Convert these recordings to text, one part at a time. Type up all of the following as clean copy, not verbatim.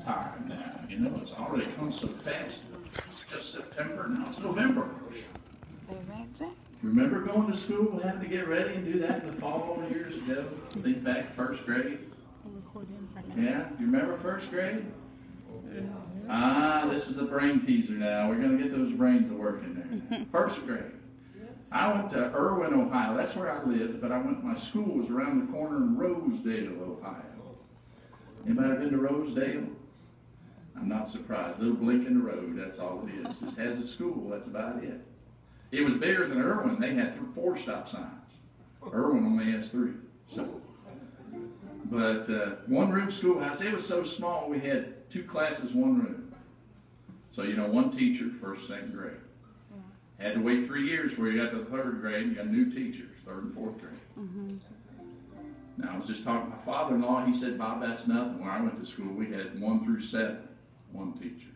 time now. You know, it's already come so fast. It's just September, now it's November. Remember going to school, having to get ready and do that in the fall years ago? Think back, first grade. Yeah, you remember first grade? Ah, this is a brain teaser now. We're going to get those brains to work in there. First grade. I went to Irwin, Ohio. That's where I lived, but my school was around the corner in Rosedale, Ohio. Anybody been to Rosedale? I'm not surprised. Little blink in the road, that's all it is. Just has a school, that's about it. It was bigger than Irwin. They had 4 stop signs. Irwin only has 3. So, but one-room schoolhouse. It was so small we had 2 classes, 1 room. So, you know, 1 teacher, 1st, 2nd grade. Had to wait 3 years before you got to the 3rd grade. You got new teachers, 3rd and 4th grade. Now, I was just talking to my father-in-law. He said, Bob, that's nothing. When I went to school, we had 1 through 7, 1 teacher.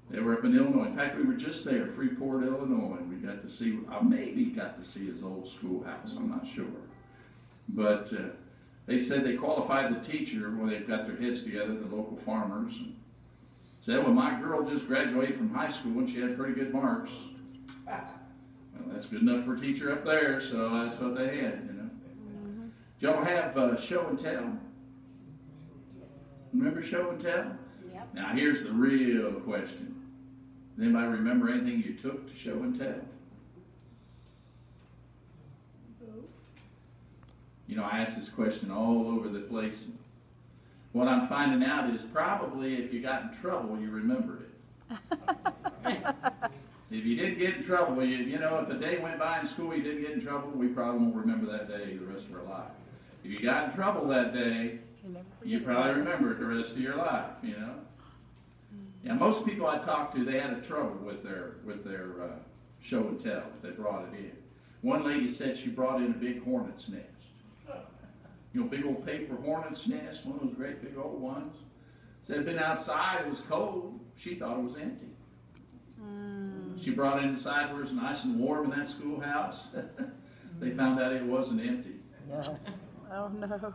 They were up in Illinois. In fact, we were just there, Freeport, Illinois. We got to see, I maybe got to see his old schoolhouse. I'm not sure. But they said they qualified the teacher when they got their heads together, the local farmers. And said, well, my girl just graduated from high school and she had pretty good marks. Well, that's good enough for a teacher up there, so that's what they had, you know. Did y'all have show and tell? Remember show and tell? Yep. Now here's the real question. Does anybody remember anything you took to show and tell? You know, I ask this question all over the place. What I'm finding out is probably if you got in trouble, you remembered it. If you didn't get in trouble, you know, if the day went by in school you didn't get in trouble, we probably won't remember that day the rest of our life. If you got in trouble that day, you probably remember it the rest of your life, you know. Yeah, most people I talked to, they had a trouble with their show and tell if they brought it in. One lady said she brought in a big hornet's nest. You know, big old paper hornet's nest, one of those great big old ones. Said it'd been outside, it was cold. She thought it was empty. She brought it inside where it was nice and warm in that schoolhouse. They found out it wasn't empty. Oh no.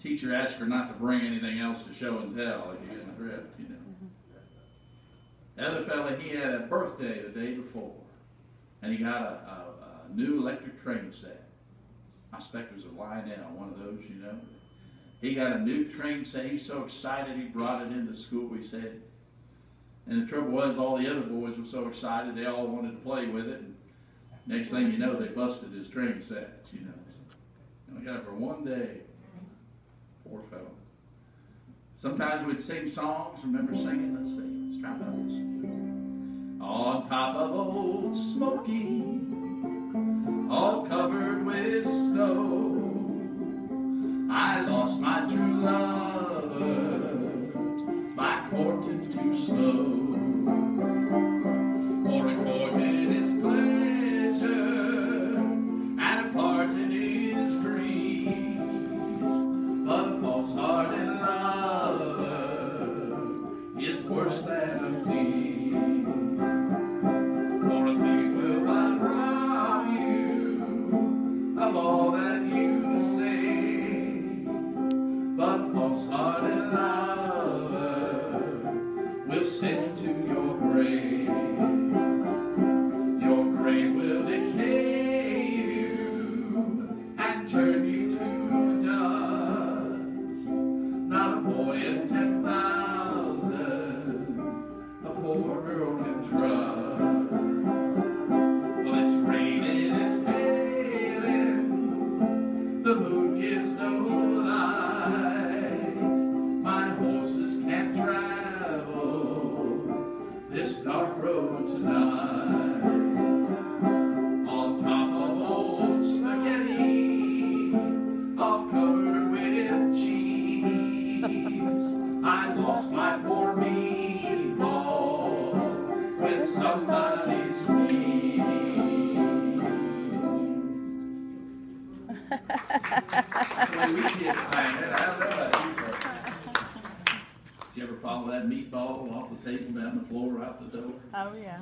Teacher asked her not to bring anything else to show and tell, if you get the drift, you know. The other fella, he had a birthday the day before, and he got a new electric train set. I expect it was a Lionel, one of those, you know. He got a new train set. He was so excited he brought it into school, he said. And the trouble was, all the other boys were so excited, they all wanted to play with it. And next thing you know, they busted his train set, you know. And we got it for one day. Poor fellow. Sometimes we'd sing songs. Remember singing? Let's sing. Let's try those. On top of Old Smoky, all covered with snow, I lost my true lover by courting too slow. For a courting is pleasure, and a parting is grief, but a false-hearted lover is worse than a thief. For a thief will but rob you of all that you say, but a false-hearted lover will send to your grave. Your grave will decay you and turn you to dust. Not a boy in 10,000 a poor girl can trust. Well, it's raining, it's hailing, the moon gives no light. My horses can't travel this dark road tonight. On top of old spaghetti, all covered with cheese, I lost my poor meatball when somebody sneezed. That's the way we kids sang it. I don't know about you folks. Did you ever follow that meatball off the table, down the floor, out the door? Oh yeah.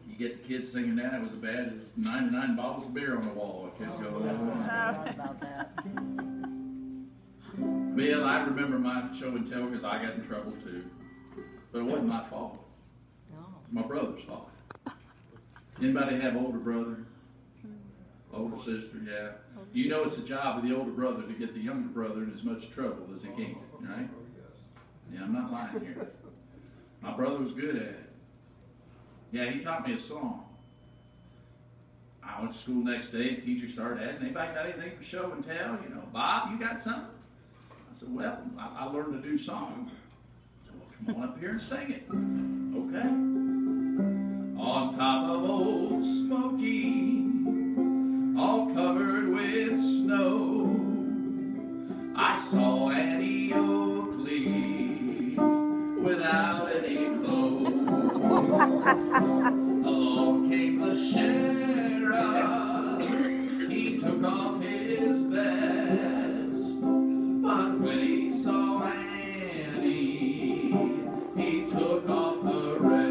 You get the kids singing that, it was as bad as 99 bottles of beer on the wall. It could go on. About that. Bill, I remember my show and tell because I got in trouble too. But it wasn't my fault. No. My brother's fault. Anybody have older brother? Older sister, yeah. You know it's a job of the older brother to get the younger brother in as much trouble as he can, right? Yeah, I'm not lying here. My brother was good at it. Yeah, he taught me a song. I went to school the next day, the teacher started asking, anybody got anything for show and tell? You know, Bob, you got something? I said, well, I learned to do songs. I said, well, come on up here and sing it. Okay. On top of Old Smoky, all covered with snow, I saw Annie Oakley without any clothes. Along came the sheriff, he took off his vest, but when he saw Annie, he took off the rest.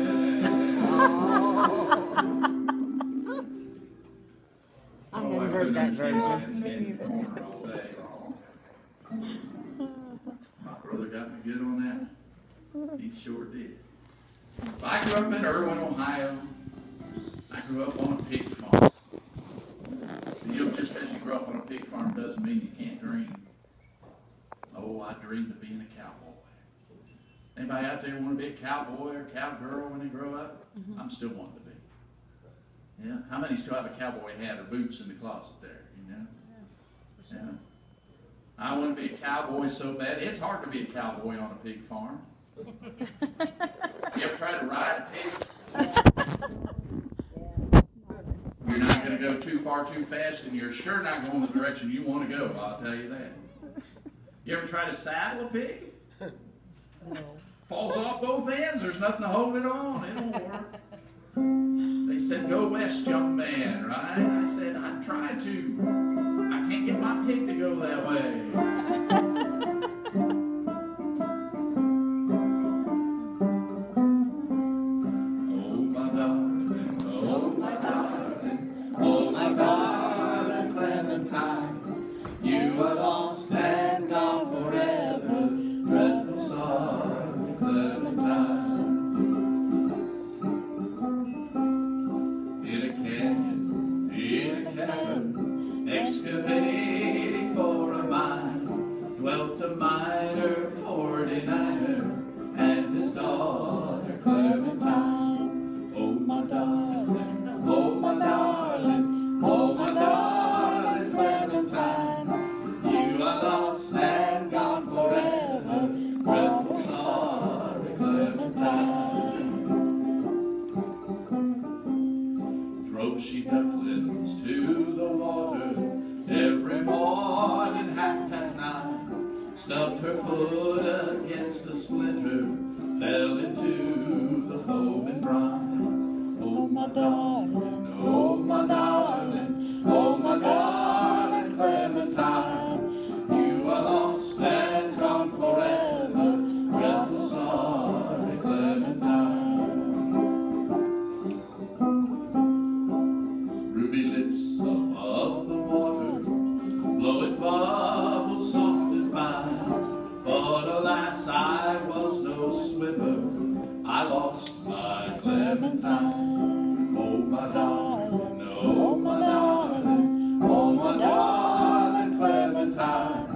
I hadn't heard that version. My brother got me good on that. He sure did. I grew up in Irwin, Ohio. I grew up on a pig farm. You know, just because you grew up on a pig farm doesn't mean you can't dream. Oh, I dreamed of being a cowboy. Anybody out there want to be a cowboy or cowgirl when they grow up? I'm still wanting to be. Yeah. How many still have a cowboy hat or boots in the closet there? You know. Yeah. I want to be a cowboy so bad. It's hard to be a cowboy on a pig farm. You ever try to ride a pig? You're not going to go too far too fast, and you're sure not going the direction you want to go, I'll tell you that. You ever try to saddle a pig? No. Falls off both ends, there's nothing to hold it on, it won't work. They said, go west, young man, right? I said, I've tried to. I can't get my pig to go that way. You are lost and gone forever, dreadful sorrow, Clementine. In a cabin, excavating for a mine, dwelt a miner, 49er, and his daughter Clementine. Oh my darling, oh my darling, oh my darling Clementine. You are lost and gone forever, dreadful sorry Clementine. Drove she ducklings to the water every morning 9:30. Stubbed her foot against the splinter, fell into the foaming brine. Oh my darling, oh my darling, oh my darling Clementine. You are lost and gone forever, dreadful sorry Clementine. Ruby lips above the water, blowing bubbles soft and fine. But alas, I was no swimmer, I lost my Clementine. Oh my darling, oh my darling, oh my darling Clementine.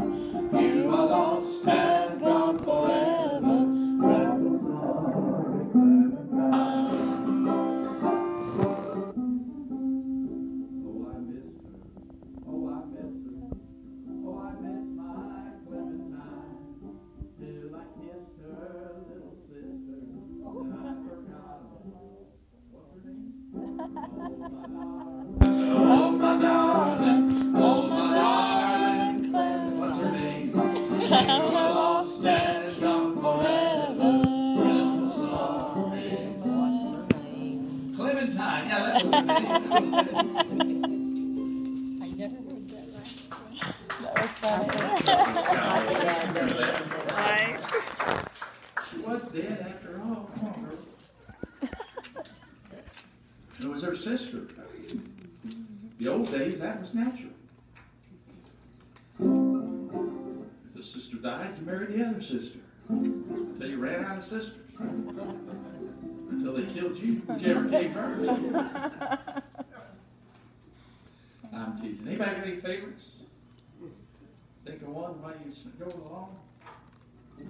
You are lost and gone forever, dreadful sorry Clementine. Oh, I miss her, oh, I miss her, oh, I miss my Clementine. Till I kissed her little sister, and I forgot what's her name? Oh my darling, oh my darling Clementine. What's her name? You are lost and gone forever, dreadful sorry. What's her name? Clementine, yeah, that was her name. I never heard that last one. That was funny. Right. She was dead after all. Come on, girl. It was her sister. The old days, that was natural. If the sister died, you married the other sister. Until you ran out of sisters. Until they killed you, whichever came first. I'm teasing. Anybody got any favorites? Think of one while you're going along?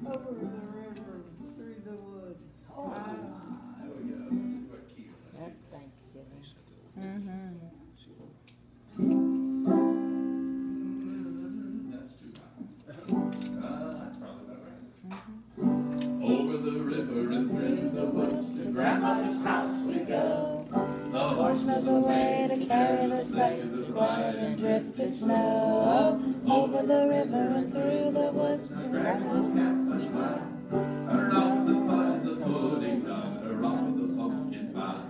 Over the river, through the woods. There we go. Let's see what key it is. That's Thanksgiving. That's too loud. That's probably about right. Over the river and through the woods to grandmother's house we go. The horse smells the way to carry the sleigh, white and drifted snow. Over the river and through the woods to grandmother's house we go. Turn off the fuzz of pudding, turn off the pumpkin pie.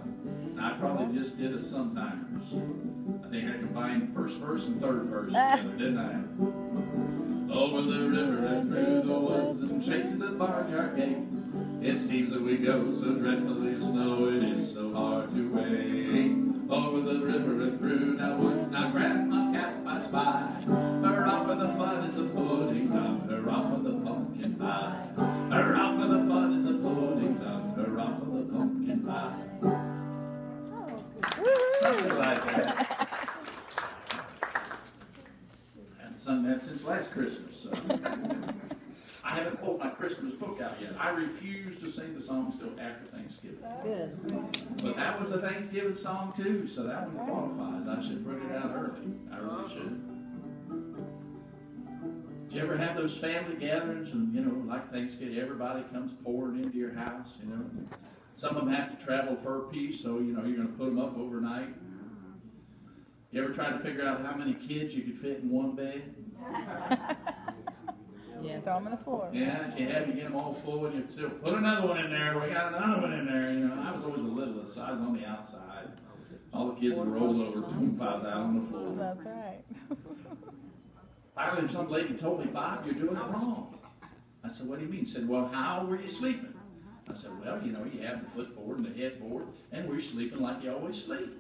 I probably just did a sometimers. I think I combined first verse and third verse together, didn't I? Over the river and through the woods and straight to the barnyard gate. It seems that we go so dreadfully slow, it is so hard to wait. Over the river and through the woods, now grandma's cap I spy. Her off of the fun is a pudding dum, her off of the pumpkin pie. Her off of the fun is a pudding dum, her off of the pumpkin pie. Something like that. I haven't sung that since last Christmas. So. I haven't pulled my Christmas book out yet. I refuse to sing the song till after Thanksgiving. Good. But that was a Thanksgiving song too, so that one qualifies. I should put it out early. I really should. Did you ever have those family gatherings and, like Thanksgiving, everybody comes pouring into your house, Some of them have to travel per piece, so, you're going to put them up overnight. You ever try to figure out how many kids you could fit in one bed? Yeah. Throw them on the floor. Yeah, if you get them all full, and you still put another one in there. We got another one in there. I was always the littlest, so I was on the outside. All the kids would roll over, boom, I was out on the floor. That's right. Finally, some lady told me, Bob, you're doing it wrong. I said, what do you mean? She said, well, how were you sleeping? I said, well, you have the footboard and the headboard, and we're sleeping like you always sleep.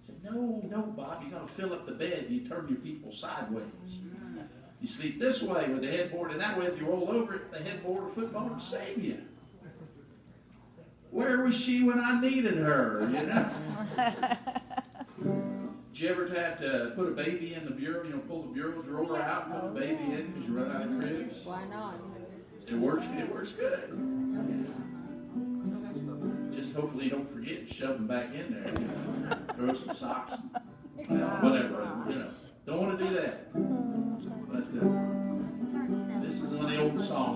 I said, no, Bob, you got to fill up the bed and you turn your people sideways. You sleep this way with the headboard, and that way if you roll over it, the headboard or footboard will save you. Where was she when I needed her, Did you ever have to put a baby in the bureau, pull the bureau drawer out and put the baby in because you run out of cribs? Why not? It works good. Just hopefully you don't forget and shove them back in there. Throw some socks, whatever, Don't want to do that. But this is one of the old songs.